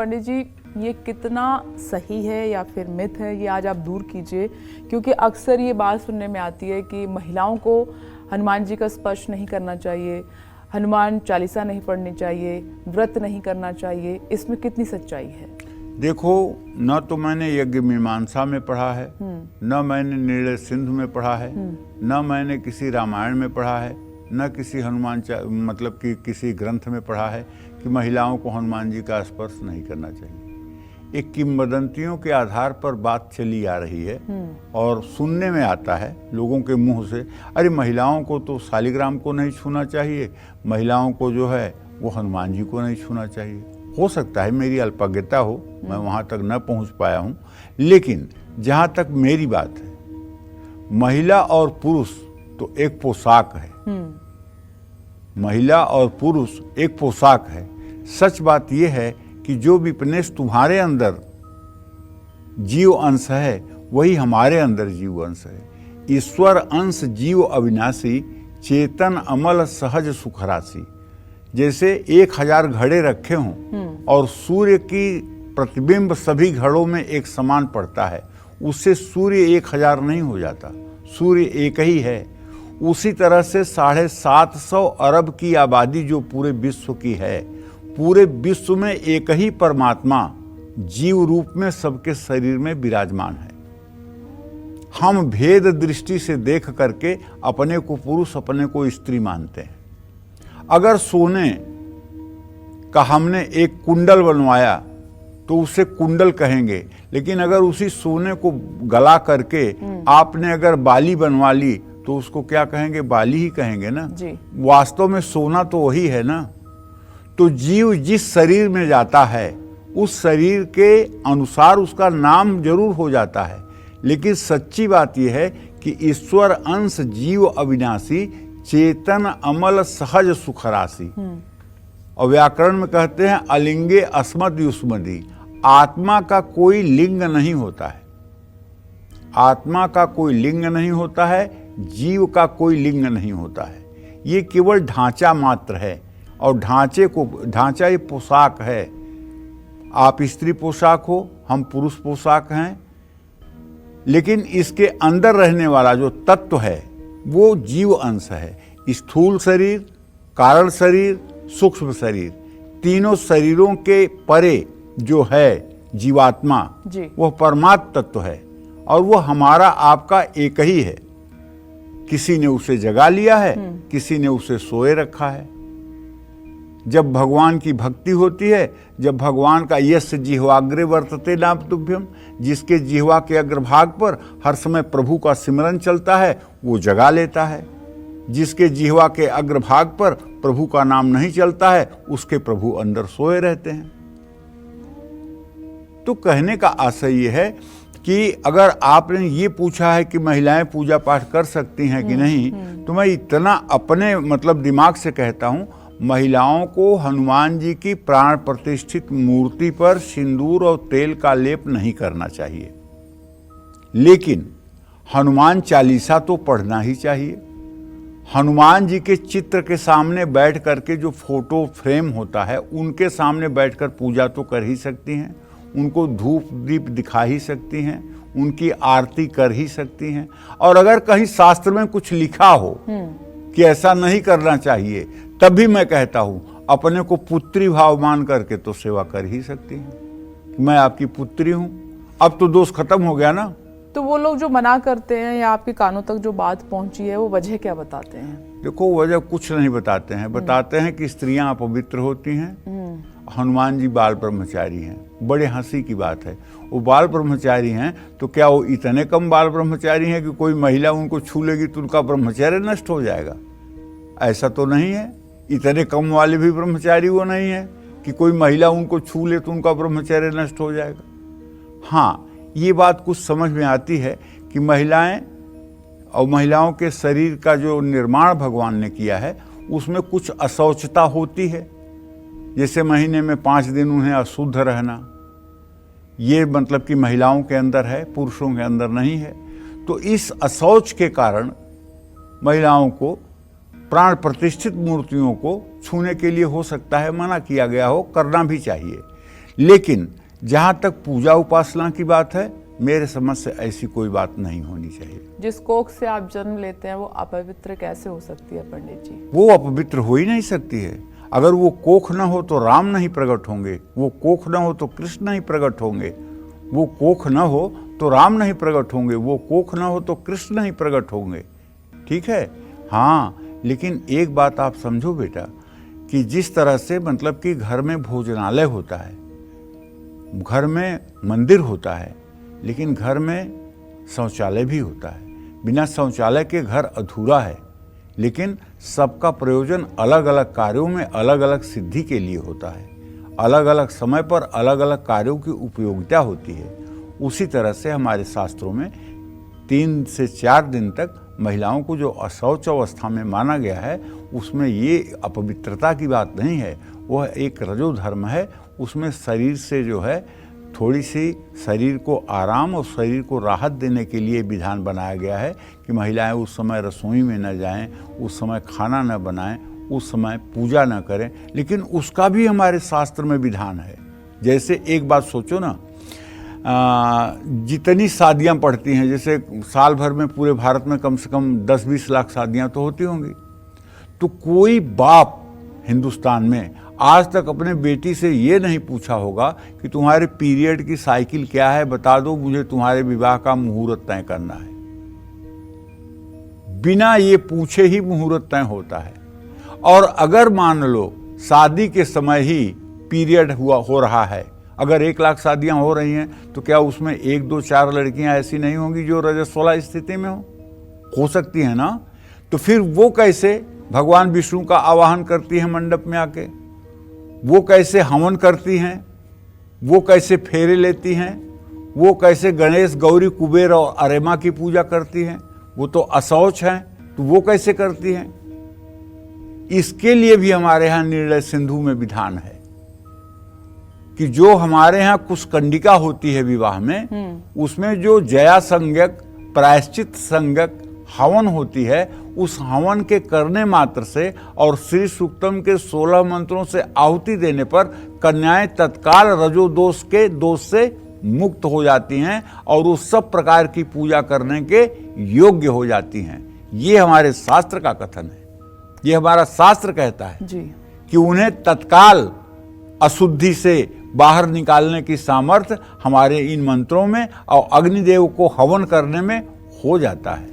पंडित जी, ये कितना सही है या फिर मिथ है, ये आज आप दूर कीजिए, क्योंकि अक्सर ये बात सुनने में आती है कि महिलाओं को हनुमान जी का स्पर्श नहीं करना चाहिए, हनुमान चालीसा नहीं पढ़नी चाहिए, व्रत नहीं करना चाहिए। इसमें कितनी सच्चाई है? देखो, न तो मैंने यज्ञ मीमांसा में पढ़ा है, न मैंने निर्णय सिंधु में पढ़ा है, न मैंने किसी रामायण में पढ़ा है, न किसी मतलब कि किसी ग्रंथ में पढ़ा है कि महिलाओं को हनुमान जी का स्पर्श नहीं करना चाहिए। एक किंवदंतियों के आधार पर बात चली आ रही है और सुनने में आता है लोगों के मुंह से, अरे महिलाओं को तो शालिग्राम को नहीं छूना चाहिए, महिलाओं को जो है वो हनुमान जी को नहीं छूना चाहिए। हो सकता है मेरी अल्पज्ञता हो, मैं वहाँ तक न पहुँच पाया हूँ, लेकिन जहाँ तक मेरी बात है, महिला और पुरुष तो एक पोशाक है, महिला और पुरुष एक पोशाक है। सच बात यह है कि जो विपनेश तुम्हारे अंदर जीव अंश है वही हमारे अंदर जीव अंश है। ईश्वर अंश जीव अविनाशी, चेतन अमल सहज सुखराशि। जैसे 1000 घड़े रखे हों और सूर्य की प्रतिबिंब सभी घड़ों में एक समान पड़ता है, उससे सूर्य 1000 नहीं हो जाता, सूर्य एक ही है। उसी तरह से 750 अरब की आबादी जो पूरे विश्व की है, पूरे विश्व में एक ही परमात्मा जीव रूप में सबके शरीर में विराजमान है। हम भेद दृष्टि से देख करके अपने को पुरुष अपने को स्त्री मानते हैं। अगर सोने का हमने एक कुंडल बनवाया तो उसे कुंडल कहेंगे, लेकिन अगर उसी सोने को गला करके आपने अगर बाली बनवा ली तो उसको क्या कहेंगे? बाली ही कहेंगे ना जी। वास्तव में सोना तो वही है ना। तो जीव जिस शरीर में जाता है उस शरीर के अनुसार उसका नाम जरूर हो जाता है, लेकिन सच्ची बात यह है कि ईश्वर अंश जीव अविनाशी, चेतन अमल सहज सुखराशि। और व्याकरण में कहते हैं अलिंगे अस्मद युष्मदी। आत्मा का कोई लिंग नहीं होता है, आत्मा का कोई लिंग नहीं होता है, जीव का कोई लिंग नहीं होता है। ये केवल ढांचा मात्र है, और ढांचा ये पोशाक है। आप स्त्री पोशाक हो, हम पुरुष पोशाक हैं, लेकिन इसके अंदर रहने वाला जो तत्व है वो जीव अंश है। स्थूल शरीर, कारण शरीर, सूक्ष्म शरीर, तीनों शरीरों के परे जो है जीवात्मा, वह परमात्म तत्व है और वह हमारा आपका एक ही है। किसी ने उसे जगा लिया है, किसी ने उसे सोए रखा है। जब भगवान की भक्ति होती है, जब भगवान का यश जिह्वाग्रे वर्तते नाम तुभ्यम, जिसके जिह्वा के अग्रभाग पर हर समय प्रभु का सिमरन चलता है वो जगा लेता है। जिसके जिह्वा के अग्रभाग पर प्रभु का नाम नहीं चलता है उसके प्रभु अंदर सोए रहते हैं। तो कहने का आशय ये है कि अगर आपने ये पूछा है कि महिलाएं पूजा पाठ कर सकती हैं कि नहीं, तो मैं इतना अपने मतलब दिमाग से कहता हूं, महिलाओं को हनुमान जी की प्राण प्रतिष्ठित मूर्ति पर सिंदूर और तेल का लेप नहीं करना चाहिए, लेकिन हनुमान चालीसा तो पढ़ना ही चाहिए। हनुमान जी के चित्र के सामने बैठ करके जो फोटो फ्रेम होता है उनके सामने बैठकर पूजा तो कर ही सकती हैं, उनको धूप दीप दिखा ही सकती हैं, उनकी आरती कर ही सकती हैं। और अगर कहीं शास्त्र में कुछ लिखा हो कि ऐसा नहीं करना चाहिए, तब भी मैं कहता हूं अपने को पुत्री भाव मान करके तो सेवा कर ही सकती हैं। मैं आपकी पुत्री हूं, अब तो दोष खत्म हो गया ना। तो वो लोग जो मना करते हैं या आपके कानों तक जो बात पहुंची है वो वजह क्या बताते हैं? देखो, वजह कुछ नहीं बताते हैं, बताते हैं कि स्त्रियां अपवित्र होती हैं, हनुमान जी बाल ब्रह्मचारी हैं। बड़े हंसी की बात है, वो बाल ब्रह्मचारी हैं तो क्या वो इतने कम बाल ब्रह्मचारी हैं कि कोई महिला उनको छू लेगी तो उनका ब्रह्मचर्य नष्ट हो जाएगा? ऐसा तो नहीं है। इतने कम वाले भी ब्रह्मचारी वो नहीं है कि कोई महिला उनको छू ले तो उनका ब्रह्मचर्य नष्ट हो जाएगा। हाँ, ये बात कुछ समझ में आती है कि महिलाएं और महिलाओं के शरीर का जो निर्माण भगवान ने किया है उसमें कुछ अशौचता होती है। जैसे महीने में 5 दिन उन्हें अशुद्ध रहना, ये मतलब कि महिलाओं के अंदर है, पुरुषों के अंदर नहीं है। तो इस अशौच के कारण महिलाओं को प्राण प्रतिष्ठित मूर्तियों को छूने के लिए हो सकता है मना किया गया हो, करना भी चाहिए। लेकिन जहाँ तक पूजा उपासना की बात है, मेरे समझ से ऐसी कोई बात नहीं होनी चाहिए। जिस कोख से आप जन्म लेते हैं वो अपवित्र कैसे हो सकती है पंडित जी? वो अपवित्र हो ही नहीं सकती है। अगर वो कोख न हो तो राम नहीं प्रकट होंगे, वो कोख न हो तो कृष्ण नहीं प्रकट होंगे, वो कोख न हो तो राम नहीं प्रकट होंगे, वो कोख न हो तो कृष्ण नहीं प्रकट होंगे। ठीक है, हाँ, लेकिन एक बात आप समझो बेटा कि जिस तरह से मतलब कि घर में भोजनालय होता है, घर में मंदिर होता है, लेकिन घर में शौचालय भी होता है। बिना शौचालय के घर अधूरा है, लेकिन सबका प्रयोजन अलग अलग कार्यों में अलग अलग सिद्धि के लिए होता है। अलग अलग समय पर अलग अलग कार्यों की उपयोगिता होती है। उसी तरह से हमारे शास्त्रों में 3 से 4 दिन तक महिलाओं को जो अशौच अवस्था में माना गया है, उसमें ये अपवित्रता की बात नहीं है, वह एक रजो धर्म है। उसमें शरीर से जो है थोड़ी सी शरीर को आराम और शरीर को राहत देने के लिए विधान बनाया गया है कि महिलाएं उस समय रसोई में न जाएं, उस समय खाना न बनाएं, उस समय पूजा न करें, लेकिन उसका भी हमारे शास्त्र में विधान है। जैसे एक बात सोचो ना, जितनी शादियां पड़ती हैं, जैसे साल भर में पूरे भारत में कम से कम 10-20 लाख शादियां तो होती होंगी, तो कोई बाप हिंदुस्तान में आज तक अपने बेटी से ये नहीं पूछा होगा कि तुम्हारे पीरियड की साइकिल क्या है, बता दो, मुझे तुम्हारे विवाह का मुहूर्त तय करना है। बिना ये पूछे ही मुहूर्त तय होता है। और अगर मान लो शादी के समय ही पीरियड हो रहा है, अगर 1 लाख शादियां हो रही हैं, तो क्या उसमें 1, 2, 4 लड़कियां ऐसी नहीं होंगी जो रजस्वला स्थिति में हो सकती है ना? तो फिर वो कैसे भगवान विष्णु का आवाहन करती हैं मंडप में आके, वो कैसे हवन करती हैं, वो कैसे फेरे लेती हैं, वो कैसे गणेश, गौरी, कुबेर और अरेमा की पूजा करती हैं? वो तो अशौच हैं, तो वो कैसे करती हैं? इसके लिए भी हमारे यहाँ निर्णय सिंधु में विधान है कि जो हमारे यहाँ कुशकंडिका होती है विवाह में, उसमें जो जया संज्ञक, प्रायश्चित संज्ञक हवन होती है, उस हवन के करने मात्र से और श्री सूक्तम के 16 मंत्रों से आहुति देने पर कन्याएं तत्काल रजो दोष के दोष से मुक्त हो जाती हैं और उस सब प्रकार की पूजा करने के योग्य हो जाती हैं। ये हमारे शास्त्र का कथन है, ये हमारा शास्त्र कहता है जी कि उन्हें तत्काल अशुद्धि से बाहर निकालने की सामर्थ्य हमारे इन मंत्रों में और अग्निदेव को हवन करने में हो जाता है।